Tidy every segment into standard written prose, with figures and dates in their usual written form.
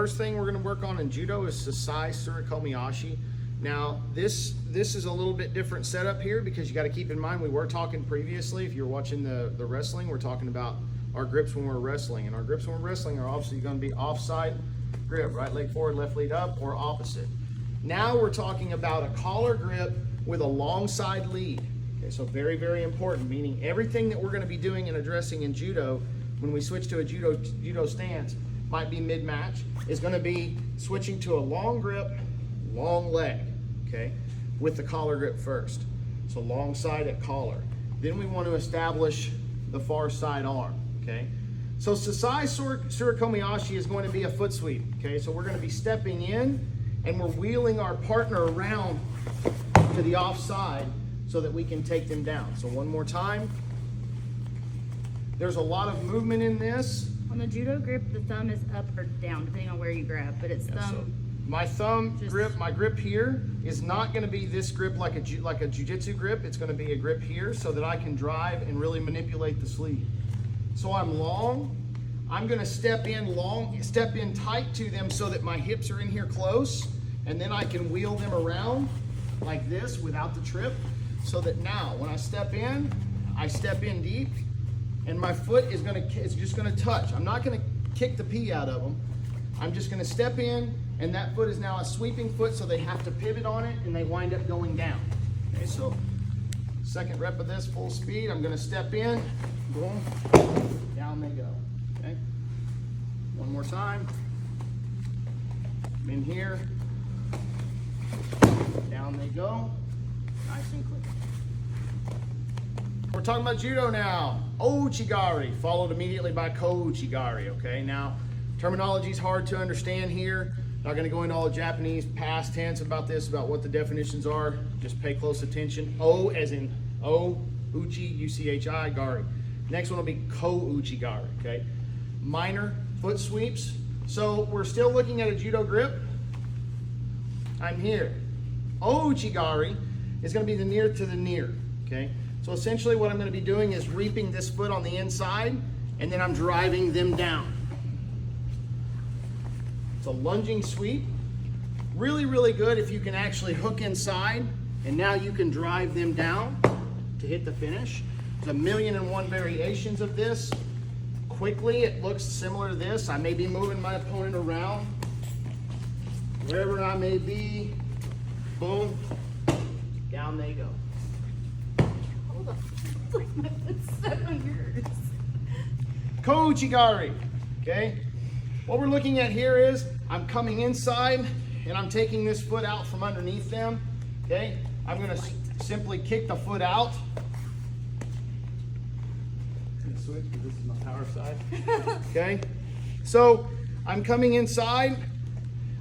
first thing we're gonna work on in judo is Sasae Surikomi Ashi. Now, this is a little bit different setup here because you gotta keep in mind, we were talking previously, if you're watching the wrestling, we're talking about our grips when we're wrestling. And our grips when we're wrestling are obviously gonna be offside grip, right leg forward, left leg up, or opposite. Now we're talking about a collar grip with a long side lead. Okay, so very, very important, meaning everything that we're gonna be doing and addressing in judo, when we switch to a judo stance, might be mid-match, is gonna be switching to a long grip, long leg, okay, with the collar grip first. So long side at collar. Then we want to establish the far side arm, okay? So Sasae Surikomi Ashi is going to be a foot sweep, okay? So we're gonna be stepping in and we're wheeling our partner around to the offside so that we can take them down. So one more time. There's a lot of movement in this. On the judo grip, the thumb is up or down, depending on where you grab, but it's thumb. So my thumb grip, my grip here is not gonna be this grip like a jiu-jitsu grip. It's gonna be a grip here so that I can drive and really manipulate the sleeve. So I'm long, I'm gonna step in tight to them so that my hips are in here close, and then I can wheel them around like this without the trip, so that now when I step in deep, and my foot is just gonna touch. I'm not gonna kick the pee out of them. I'm just gonna step in, and that foot is now a sweeping foot, so they have to pivot on it, and they wind up going down. Okay, so second rep of this, full speed. I'm gonna step in, boom, down they go, okay? One more time. I'm in here, down they go, nice and quick. We're talking about judo now. Uchi Gari, followed immediately by Ko Uchi Gari, okay? Now, terminology is hard to understand here. Not gonna go into all the Japanese past tense about this, about what the definitions are. Just pay close attention. O as in O, Uchi, U-C-H-I, Gari. Next one will be Ko Uchi Gari, okay? Minor foot sweeps. So we're still looking at a judo grip. I'm here. Uchi Gari is gonna be the near to the near, okay? So essentially what I'm gonna be doing is reaping this foot on the inside, and then I'm driving them down. It's a lunging sweep. Really, really good if you can actually hook inside, and now you can drive them down to hit the finish. There's 1,000,001 variations of this. Quickly, it looks similar to this. I may be moving my opponent around, wherever I may be. Boom, down they go. Hold on. My foot's stuck on yours. Ko Uchi Gari, okay? What we're looking at here is I'm coming inside and I'm taking this foot out from underneath them, okay? I'm gonna simply kick the foot out. I'm gonna switch because this is my power side, okay? So I'm coming inside.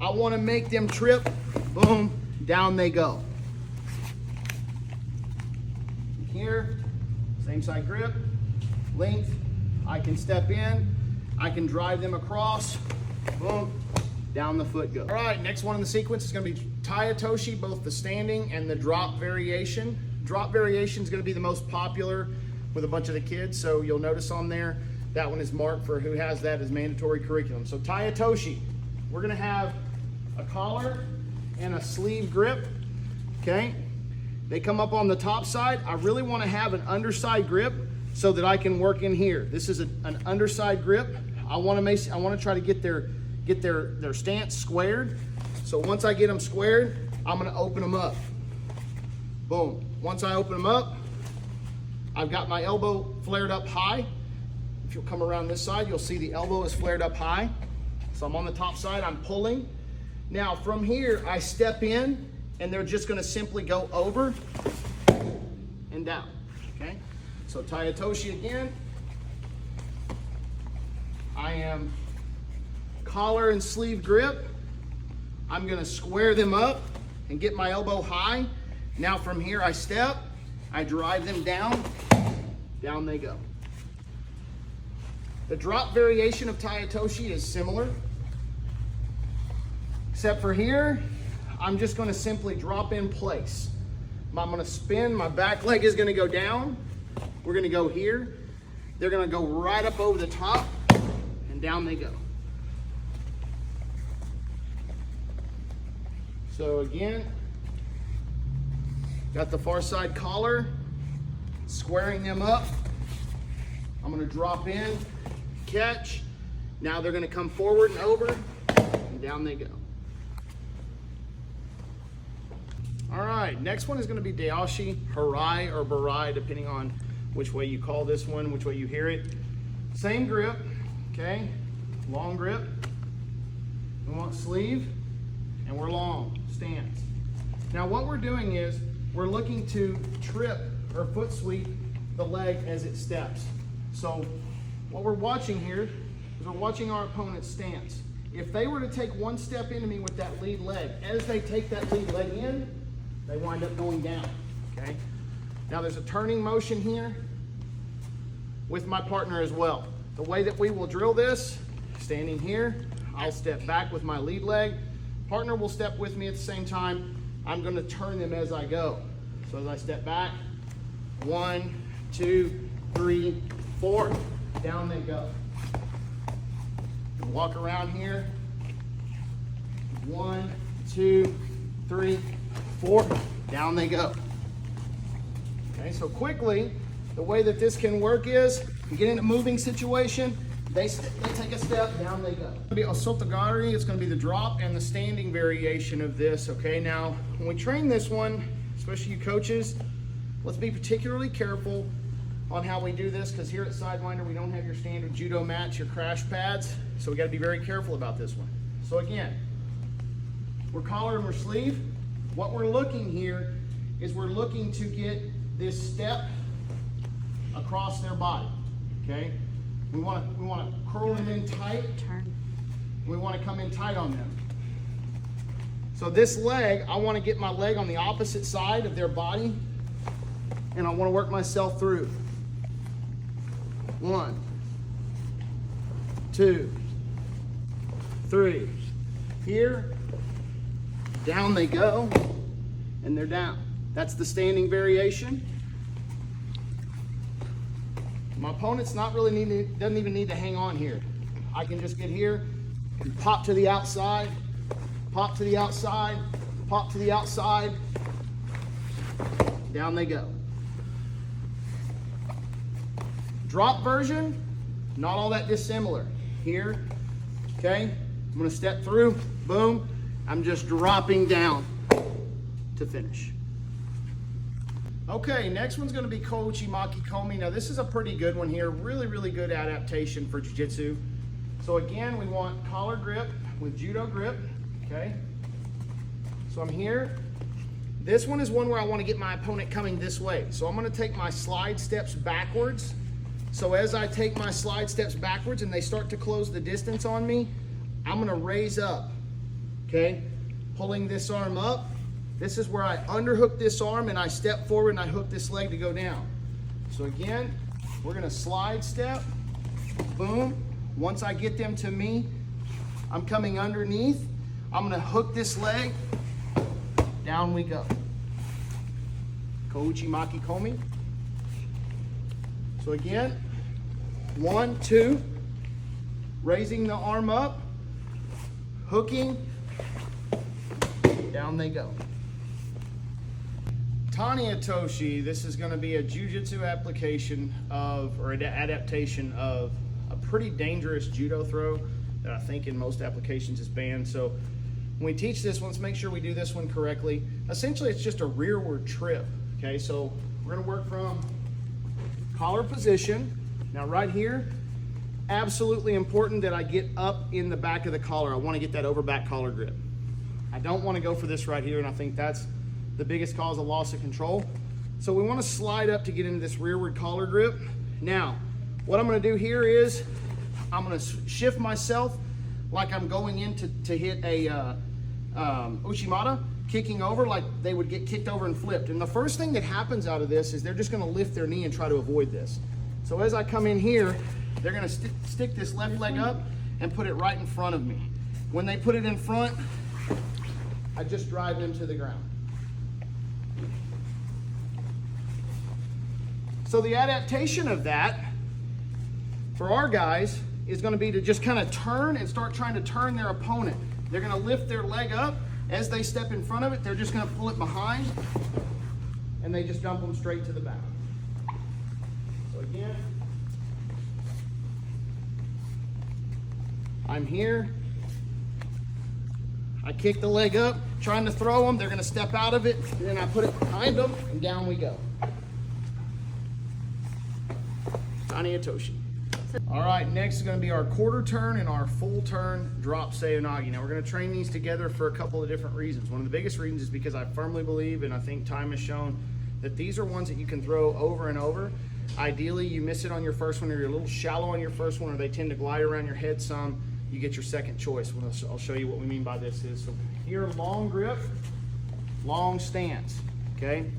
I wanna make them trip, boom, down they go. Here, same side grip, length, I can step in, I can drive them across, boom, down the foot goes. All right, next one in the sequence is gonna be Tai Otoshi, both the standing and the drop variation. Drop variation is gonna be the most popular with a bunch of the kids, so you'll notice on there, that one is marked for who has that as mandatory curriculum. So Tai Otoshi, we're gonna have a collar and a sleeve grip, okay? They come up on the top side. I really wanna have an underside grip so that I can work in here. This is an underside grip. I wanna try to get their stance squared. So once I get them squared, I'm gonna open them up. Boom. Once I open them up, I've got my elbow flared up high. If you'll come around this side, you'll see the elbow is flared up high. So I'm on the top side, I'm pulling. Now from here, I step in and they're just gonna simply go over and down, okay? So Tai Otoshi again. I am collar and sleeve grip. I'm gonna square them up and get my elbow high. Now from here I step, I drive them down, down they go. The drop variation of Tai Otoshi is similar, except for here, I'm just gonna simply drop in place. I'm gonna spin, my back leg is gonna go down. We're gonna go here. They're gonna go right up over the top and down they go. So again, got the far side collar, squaring them up. I'm gonna drop in, catch. Now they're gonna come forward and over, and down they go. All right, next one is gonna be Daoshi, Arai, or Barai, depending on which way you call this one, which way you hear it. Same grip, okay? Long grip. We want sleeve, and we're long, stance. Now what we're doing is, we're looking to trip or foot sweep the leg as it steps. So what we're watching here is we're watching our opponent's stance. If they were to take one step into me with that lead leg, as they take that lead leg in, they wind up going down, okay? Now there's a turning motion here with my partner as well. The way that we will drill this, standing here, I'll step back with my lead leg. Partner will step with me at the same time. I'm gonna turn them as I go. So as I step back, 1, 2, 3, 4, down they go. Walk around here, 1, 2, 3, 4, down they go. Okay, so quickly, the way that this can work is, you get in a moving situation, they take a step, down they go. It's gonna be Osoto Gari, it's gonna be the drop and the standing variation of this, okay? Now, when we train this one, especially you coaches, let's be particularly careful on how we do this, because here at Sidewinder, we don't have your standard judo mats, your crash pads, so we gotta be very careful about this one. So again, we're collar and we're sleeve. What we're looking here is we're looking to get this step across their body, okay? We want to curl them in tight. Turn. We want to come in tight on them. So this leg, I want to get my leg on the opposite side of their body, and I want to work myself through. 1, 2, 3. Here, down they go, and they're down. That's the standing variation. My opponent's doesn't even need to hang on here. I can just get here and pop to the outside, pop to the outside, pop to the outside. Down they go. Drop version, not all that dissimilar. Here, okay, I'm gonna step through, boom, I'm just dropping down to finish. Okay, next one's gonna be Ko Uchi Makkikomi. Now this is a pretty good one here, really, really good adaptation for jiu-jitsu. So again, we want collar grip with judo grip, okay? So I'm here. This one is one where I wanna get my opponent coming this way. So I'm gonna take my slide steps backwards. So as I take my slide steps backwards and they start to close the distance on me, I'm gonna raise up, okay? Pulling this arm up. This is where I underhook this arm and I step forward and I hook this leg to go down. So again, we're gonna slide step, boom. Once I get them to me, I'm coming underneath. I'm gonna hook this leg, down we go. Ko Uchi Makkikomi. So again, 1, 2, raising the arm up, hooking, down they go. Tani Otoshi, this is going to be a jiu-jitsu application of, or an adaptation of, a pretty dangerous judo throw that I think in most applications is banned. So when we teach this one, let's make sure we do this one correctly. Essentially, it's just a rearward trip, okay? So we're going to work from collar position. Now right here, absolutely important that I get up in the back of the collar. I want to get that over back collar grip. I don't want to go for this right here, and I think that's the biggest cause of loss of control. So we want to slide up to get into this rearward collar grip. Now, what I'm going to do here is I'm going to shift myself like I'm going in to hit a Uchimata, kicking over like they would get kicked over and flipped. And the first thing that happens out of this is they're just going to lift their knee and try to avoid this. So as I come in here, they're going to stick this left leg up and put it right in front of me. When they put it in front, I just drive them to the ground. So the adaptation of that for our guys is going to be to just kind of turn and start trying to turn their opponent. They're going to lift their leg up. As they step in front of it, they're just gonna pull it behind and they just dump them straight to the back. So again, I'm here. I kick the leg up, trying to throw them. They're gonna step out of it, and then I put it behind them, and down we go. Tani Otoshi. All right, next is gonna be our quarter turn and our full turn drop Seoi Nage. Now we're gonna train these together for a couple of different reasons. One of the biggest reasons is because I firmly believe, and I think time has shown, that these are ones that you can throw over and over. Ideally, you miss it on your first one, or you're a little shallow on your first one, or they tend to glide around your head some. You get your second choice. I'll show you what we mean by this is. So here, long grip, long stance, okay?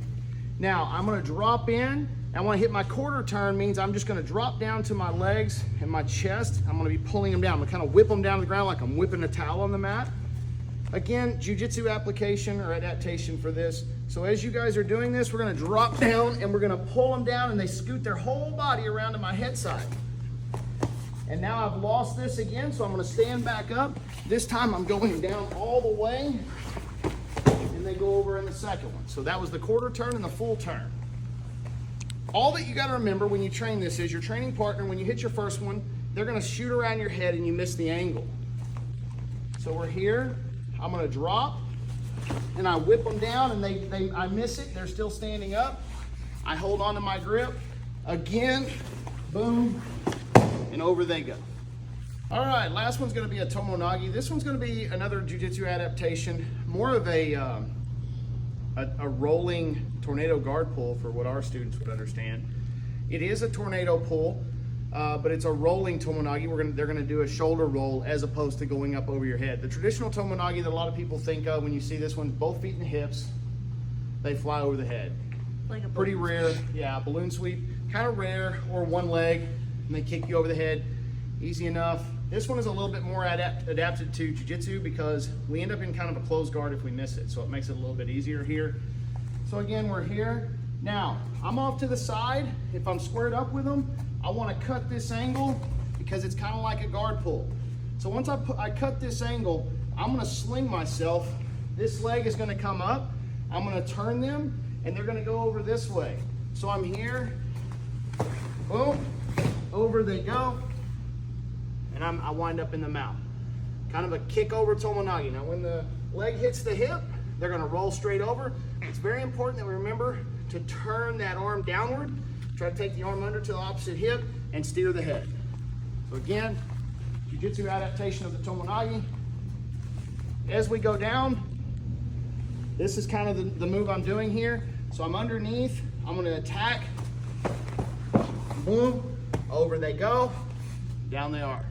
Now, I'm gonna drop in. I wanna hit my quarter turn, means I'm just gonna drop down to my legs and my chest. I'm gonna be pulling them down. I'm gonna kind of whip them down to the ground like I'm whipping a towel on the mat. Again, jiu-jitsu application or adaptation for this. So as you guys are doing this, we're gonna drop down and we're gonna pull them down, and they scoot their whole body around to my head side. And now I've lost this again, so I'm gonna stand back up. This time I'm going down all the way, and they go over in the second one. So that was the quarter turn and the full turn. All that you gotta remember when you train this is your training partner, when you hit your first one, they're gonna shoot around your head and you miss the angle. So we're here, I'm gonna drop, and I whip them down, and I miss it, they're still standing up. I hold on to my grip, again, boom, and over they go. All right, last one's gonna be a Tomoe Nage. This one's gonna be another jiu-jitsu adaptation, more of a rolling tornado guard pull for what our students would understand. It is a tornado pull, but it's a rolling Tomoe Nage. They're gonna do a shoulder roll as opposed to going up over your head. The traditional Tomoe Nage that a lot of people think of when you see this one, both feet in the hips, they fly over the head. Like a Pretty rare, yeah, balloon sweep, kind of rare, or one leg, and they kick you over the head, easy enough. This one is a little bit more adapted to jiu-jitsu because we end up in kind of a closed guard if we miss it, so it makes it a little bit easier here. So again, we're here. Now, I'm off to the side. If I'm squared up with them, I want to cut this angle because it's kind of like a guard pull. So once I cut this angle, I'm going to sling myself. This leg is going to come up. I'm going to turn them, and they're going to go over this way. So I'm here, boom, over they go, and I wind up in the mount. Kind of a kick over Tomoe Nage. Now when the leg hits the hip, they're gonna roll straight over. It's very important that we remember to turn that arm downward, try to take the arm under to the opposite hip, and steer the head. So again, jiu-jitsu adaptation of the Tomoe Nage. As we go down, this is kind of the move I'm doing here. So I'm underneath, I'm gonna attack, boom, over they go, down they are.